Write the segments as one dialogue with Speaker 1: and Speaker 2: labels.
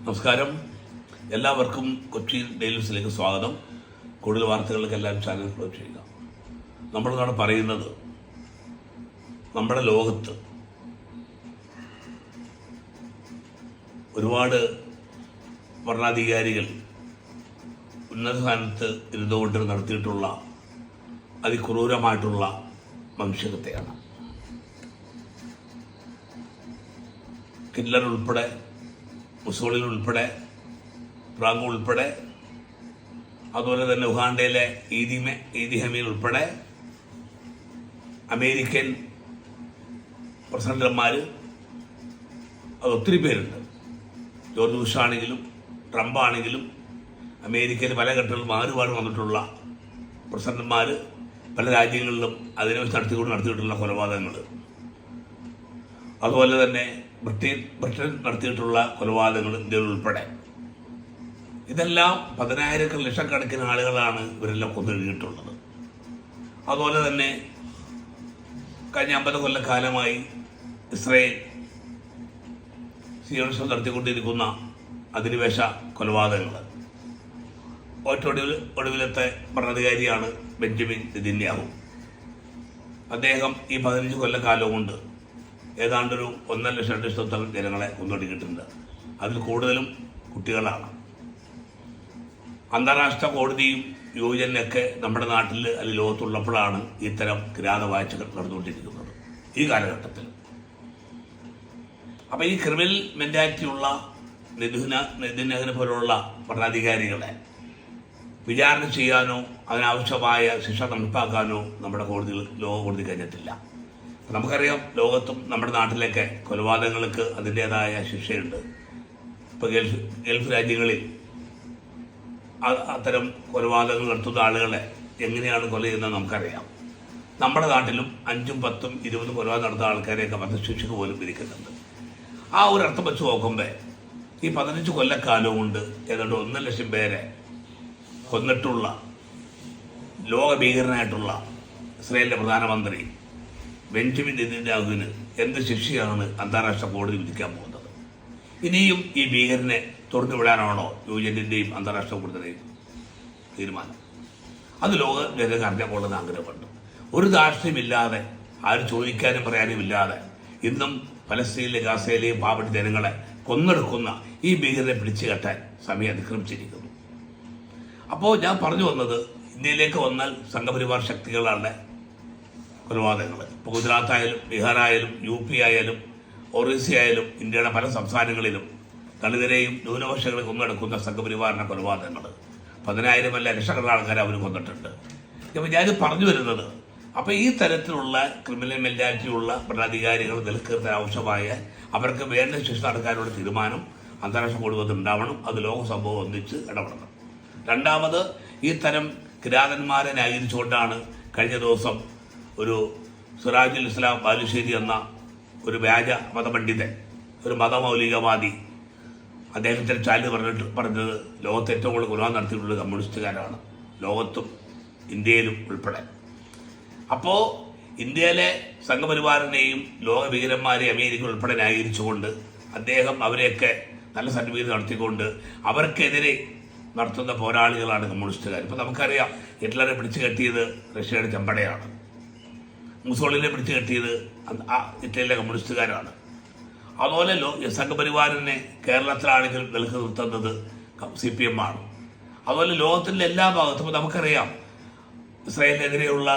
Speaker 1: നമസ്കാരം, എല്ലാവർക്കും കൊച്ചി ഡെയിലി ന്യൂസിലേക്ക് സ്വാഗതം. കൂടുതൽ വാർത്തകൾക്ക് എല്ലാവരും ചാനൽ ഫോളോ ചെയ്യുക. നമ്മളിതാണ് പറയുന്നത്, നമ്മുടെ ലോകത്ത് ഒരുപാട് ഭരണാധികാരികൾ ഉന്നത സ്ഥാനത്ത് ഇരുന്നുകൊണ്ട് നടത്തിയിട്ടുള്ള അതിക്രൂരമായിട്ടുള്ള വംശഹത്യയാണ്. ഹിറ്റ്ലർ ഉൾപ്പെടെ, മുസോളിനി ഉൾപ്പെടെ, ഫ്രാങ്കോ ഉൾപ്പെടെ, അതുപോലെ തന്നെ ഉഗാണ്ടയിലെ ഈദി അമീൻ ഉൾപ്പെടെ അമേരിക്കൻ പ്രസിഡന്റുമാർ, അത് ഒത്തിരി പേരുണ്ട്. ജോർജ് ബുഷ് ആണെങ്കിലും ട്രംപ് ആണെങ്കിലും അമേരിക്കയിൽ പല ഘട്ടങ്ങളിൽ മാറി വന്നിട്ടുള്ള പ്രസിഡന്റുമാർ പല രാജ്യങ്ങളിലും അതിനെ വെച്ച് നടത്തിയിട്ടുള്ള കൊലപാതകങ്ങൾ, അതുപോലെ തന്നെ ബ്രിട്ടൻ നടത്തിയിട്ടുള്ള കൊലപാതകങ്ങൾ ഇന്ത്യയിൽ ഉൾപ്പെടെ, ഇതെല്ലാം ലക്ഷക്കണക്കിന് ആളുകളാണ് ഇവരെല്ലാം കൊന്നെഴുതിയിട്ടുള്ളത്. അതുപോലെ തന്നെ കഴിഞ്ഞ 50 കൊല്ലക്കാലമായി ഇസ്രയേൽ സിയോണിസം നടത്തിക്കൊണ്ടിരിക്കുന്ന അധിനിവേശ കൊലപാതകങ്ങൾ. ഒടുവിലത്തെ ഭരണാധികാരിയാണ് ബെഞ്ചമിൻ നെതന്യാഹു. അദ്ദേഹം ഈ 15 കൊല്ലക്കാലം കൊണ്ട് ഏതാണ്ടൊരു 1.5 ലക്ഷത്തോളം ജനങ്ങളെ കൊന്നൊടുക്കിയിട്ടുണ്ട്. അതിൽ കൂടുതലും കുട്ടികളാണ്. അന്താരാഷ്ട്ര കോടതിയും യുഎന്നൊക്കെ നമ്മുടെ നാട്ടിൽ അല്ലെങ്കിൽ ലോകത്തുള്ളപ്പോഴാണ് ഇത്തരം കിരാതവാഴ്ചകൾ നടന്നുകൊണ്ടിരിക്കുന്നത് ഈ കാലഘട്ടത്തിൽ. അപ്പം ഈ ക്രിമിനൽ മെന്റാലിറ്റിയുള്ള നെതന്യാഹുവിനെ പോലുള്ള ഭരണാധികാരികളെ വിചാരണ ചെയ്യാനോ അതിനാവശ്യമായ ശിക്ഷ നടപ്പാക്കാനോ നമ്മുടെ ലോക കോടതി കഴിഞ്ഞിട്ടില്ല. നമുക്കറിയാം, ലോകത്തും നമ്മുടെ നാട്ടിലൊക്കെ കൊലപാതകങ്ങൾക്ക് അതിൻ്റെതായ ശിക്ഷയുണ്ട്. ഇപ്പോൾ ഗൾഫ് രാജ്യങ്ങളിൽ അത്തരം കൊലപാതകങ്ങൾ നടത്തുന്ന ആളുകളെ എങ്ങനെയാണ് കൊല ചെയ്യുന്നത് നമുക്കറിയാം. നമ്മുടെ നാട്ടിലും 5, 10, 20 കൊലപാതകം നടത്തുന്ന ആൾക്കാരെയൊക്കെ വധശിക്ഷയ്ക്ക് പോലും വിധിക്കുന്നുണ്ട്. ആ ഒരു അർത്ഥം വെച്ച് നോക്കുമ്പോൾ ഈ 15 കൊല്ലക്കാലം കൊണ്ട് ഏതാണ്ട് 1 ലക്ഷം പേരെ കൊന്നിട്ടുള്ള ലോകഭീകരനായിട്ടുള്ള ഇസ്രയേലിൻ്റെ പ്രധാനമന്ത്രി ബെഞ്ചമിൻ നെതന്യാഹുവിന് എന്ത് ശിക്ഷയാണ് അന്താരാഷ്ട്ര കോടതി വിധിക്കാൻ പോകുന്നത്? ഇനിയും ഈ ഭീകരനെ തുറന്നുവിടാനാണോ യുഎന്നിൻ്റെയും അന്താരാഷ്ട്ര കോടതിയുടെയും തീരുമാനം? അത് ലോക ജനങ്ങൾക്ക് അറിഞ്ഞാൽ ആഗ്രഹമുണ്ട്. ഒരു ധാർഷ്ട്യമില്ലാതെ, ആരും ചോദിക്കാനും പറയാനും ഇല്ലാതെ ഇന്നും പലസ്തീനിലെ ഗാസയിലെയും പാവപ്പെട്ട ജനങ്ങളെ കൊന്നെടുക്കുന്ന ഈ ഭീകരനെ പിടിച്ചു കെട്ടാൻ സമയം അതിക്രമിച്ചിരിക്കുന്നു. അപ്പോൾ ഞാൻ പറഞ്ഞു വന്നത്, ഇന്ത്യയിലേക്ക് വന്നാൽ സംഘപരിവാർ ശക്തികളാണ് കൊലപാതകങ്ങൾ. ഇപ്പോൾ ഗുജറാത്തായാലും ബീഹാറായാലും UP ആയാലും ഒറീസ ആയാലും ഇന്ത്യയുടെ പല സംസ്ഥാനങ്ങളിലും ദളിതരെയും ന്യൂനപക്ഷങ്ങളെ കൊന്നെടുക്കുന്ന സംഘപരിവാറിൻ്റെ കൊലപാതകങ്ങൾ 10,000 അല്ല ലക്ഷക്കണക്കിന് ആൾക്കാരെ അവർ കൊന്നിട്ടുണ്ട്. അപ്പോൾ ഞാനിത് പറഞ്ഞു വരുന്നത്, അപ്പോൾ ഈ തരത്തിലുള്ള ക്രിമിനൽ മെന്റാലിറ്റിയുള്ള ഭരണാധികാരികൾ നിലനിർത്താൻ ആവശ്യമായ അവർക്ക് വേണ്ട ശിക്ഷ നടക്കാനുള്ള തീരുമാനം അന്താരാഷ്ട്ര കോടതി ഉണ്ടാവണം. അത് ലോക സമൂഹം ഒന്നിച്ച് ഇടപെടണം. രണ്ടാമത്, ഈ തരം കിരാതന്മാരെ ന്യായീകരിച്ചുകൊണ്ടാണ് കഴിഞ്ഞ ദിവസം ഒരു സിറാജുൽ ഇസ്ലാം ബാലുശ്ശേരി എന്ന ഒരു വ്യാജ മതപണ്ഡിതൻ, ഒരു മതമൗലികവാദി, അദ്ദേഹത്തിൻ്റെ ചാനൽ പറഞ്ഞത് ലോകത്ത് ഏറ്റവും കൂടുതൽ കൊലപാതകം നടത്തിയിട്ടുള്ളത് കമ്മ്യൂണിസ്റ്റുകാരാണ്, ലോകത്തും ഇന്ത്യയിലും ഉൾപ്പെടെ. അപ്പോൾ ഇന്ത്യയിലെ സംഘപരിവാറിനെയും ലോകഭീകരന്മാരെയും അമേരിക്ക ഉൾപ്പെടെ ന്യായീകരിച്ചുകൊണ്ട് അദ്ദേഹം അവരെയൊക്കെ നല്ല സർട്ടിഫിക്കറ്റ് നടത്തിക്കൊണ്ട് അവർക്കെതിരെ നടത്തുന്ന പോരാളികളാണ് കമ്മ്യൂണിസ്റ്റുകാർ. ഇപ്പം നമുക്കറിയാം, ഹിറ്റ്ലറെ പിടിച്ചു കെട്ടിയത് റഷ്യയുടെ ചെമ്പടയാണ്. മുസോളിനെ പിടിച്ചു കെട്ടിയത് ഇറ്റലിയിലെ കമ്മ്യൂണിസ്റ്റുകാരാണ്. അതുപോലെ സംഘപരിവാറിനെ കേരളത്തിലാണെങ്കിലും നിലക്ക് നിർത്തുന്നത് CPM ആണ്. അതുപോലെ ലോകത്തിൻ്റെ എല്ലാ ഭാഗത്തും നമുക്കറിയാം, ഇസ്രായേലിനെതിരെയുള്ള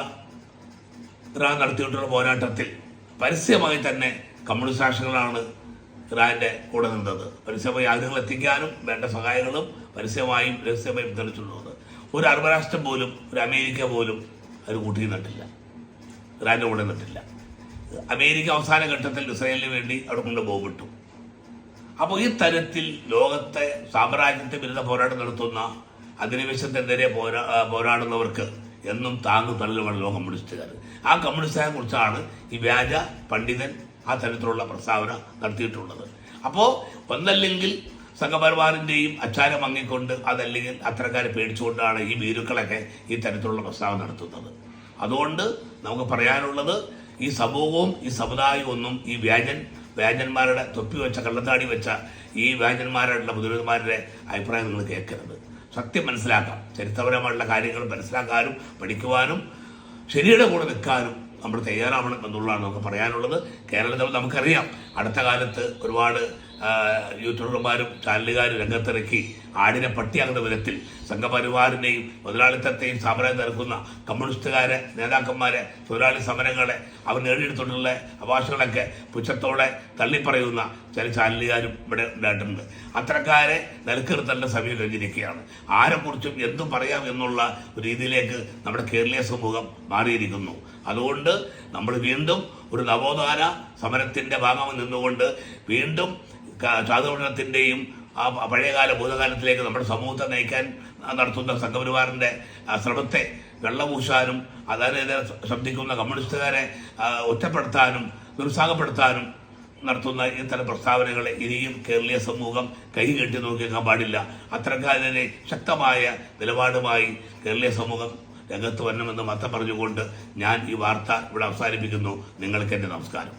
Speaker 1: ഇറാൻ നടത്തിയിട്ടുള്ള പോരാട്ടത്തിൽ പരസ്യമായി തന്നെ കമ്മ്യൂണിസ്റ്റ് രാഷ്ട്രങ്ങളാണ് ഇറാന്റെ കൂടെ നിന്നത്. പരസ്യമായി ആയുധങ്ങൾ എത്തിക്കാനും വേണ്ട സഹായങ്ങളും പരസ്യമായും രഹസ്യമായും പിന്തുണച്ചിട്ടുള്ളത്. ഒരു അറബ് രാഷ്ട്രം പോലും, ഒരു അമേരിക്ക പോലും അത് കൂട്ടി നിന്നിട്ടില്ല, ഇറാന്റെ കൂടെ നിന്നിട്ടില്ല. അമേരിക്ക അവസാന ഘട്ടത്തിൽ ഇസ്രായേലിന് വേണ്ടി അവിടെ കൊണ്ട് ബോംബിട്ടു. അപ്പോൾ ഈ തരത്തിൽ ലോകത്തെ സാമ്രാജ്യത്തെ വിരുദ്ധ പോരാട്ടം നടത്തുന്ന അധിനിവേശത്തിനെതിരെ പോരാടുന്നവർക്ക് എന്നും താങ്ങും തള്ളുമാണ് ലോക കമ്മ്യൂണിസ്റ്റുകാർ. ആ കമ്മ്യൂണിസ്റ്റുകാരെ കുറിച്ചാണ് ഈ വ്യാജ പണ്ഡിതൻ ആ തരത്തിലുള്ള പ്രസ്താവന നടത്തിയിട്ടുള്ളത്. അപ്പോൾ ഒന്നല്ലെങ്കിൽ സംഘപരിവാറിൻ്റെയും അച്ചാരം വാങ്ങിക്കൊണ്ട്, അതല്ലെങ്കിൽ അത്തരക്കാരെ പേടിച്ചുകൊണ്ടാണ് ഈ ഭീരുക്കളൊക്കെ ഈ തരത്തിലുള്ള പ്രസ്താവന നടത്തുന്നത്. അതുകൊണ്ട് നമുക്ക് പറയാനുള്ളത്, ഈ സമൂഹവും ഈ സമുദായവും ഒന്നും ഈ വ്യാജൻ വ്യാജന്മാരുടെ തൊപ്പി വെച്ച കള്ളത്താടി വെച്ച ഈ വ്യാജന്മാരായിട്ടുള്ള പുരോഹിതന്മാരുടെ അഭിപ്രായം നിങ്ങൾ കേൾക്കരുത്. സത്യം മനസ്സിലാക്കാം, ചരിത്രപരമായിട്ടുള്ള കാര്യങ്ങൾ മനസ്സിലാക്കാനും പഠിക്കുവാനും ശരിയുടെ കൂടെ നിൽക്കാനും നമ്മൾ തയ്യാറാവണം എന്നുള്ളതാണ് നമുക്ക് പറയാനുള്ളത്. കേരളത്തിൽ നമുക്കറിയാം, അടുത്ത കാലത്ത് ഒരുപാട് യൂട്യൂബർമാരും ചാനലുകാരും രംഗത്തിറക്കി ആടിനെ പട്ടിയാകുന്ന വിധത്തിൽ സംഘപരിവാറിനെയും മുതലാളിത്തത്തെയും സാമ്രാജ്യം നിരക്കുന്ന കമ്മ്യൂണിസ്റ്റുകാരെ നേതാക്കന്മാരെ തൊഴിലാളി സമരങ്ങളെ അവർ നേടിയെടുത്തിട്ടുള്ള അഭാഷകളൊക്കെ പുച്ഛത്തോടെ തള്ളിപ്പറയുന്ന ചില ചാനലുകാരും ഇവിടെ ഉണ്ടായിട്ടുണ്ട്. അത്തരക്കാരെ നിലക്കിറുത്തേണ്ട സമയം കഴിഞ്ഞിരിക്കുകയാണ്. ആരെക്കുറിച്ചും എന്തും പറയാം എന്നുള്ള ഒരു രീതിയിലേക്ക് നമ്മുടെ കേരളീയ സമൂഹം മാറിയിരിക്കുന്നു. അതുകൊണ്ട് നമ്മൾ വീണ്ടും ഒരു നവോത്ഥാന സമരത്തിൻ്റെ ഭാഗമായി നിന്നുകൊണ്ട് വീണ്ടും ചാതുർണ്ണത്തിൻ്റെയും ആ പഴയകാല ഭൂതകാലത്തിലേക്ക് നമ്മുടെ സമൂഹത്തെ നയിക്കാൻ നടത്തുന്ന സംഘപരിവാറിൻ്റെ ശ്രമത്തെ വെള്ളപൂശാനും അതിനെതിരെ ശബ്ദിക്കുന്ന കമ്മ്യൂണിസ്റ്റുകാരെ ഒറ്റപ്പെടുത്താനും നിരുത്സാഹപ്പെടുത്താനും നടത്തുന്ന ഇത്തരം പ്രസ്താവനകളെ ഇനിയും കേരളീയ സമൂഹം കൈകെട്ടി നോക്കിയേക്കാൻ പാടില്ല. അത്തരക്കാരെ ശക്തമായ നിലപാടുമായി കേരളീയ സമൂഹം രംഗത്ത് വരണമെന്ന് മാത്രം പറഞ്ഞുകൊണ്ട് ഞാൻ ഈ വാർത്ത ഇവിടെ അവസാനിപ്പിക്കുന്നു. നിങ്ങൾക്ക് എൻ്റെ നമസ്കാരം.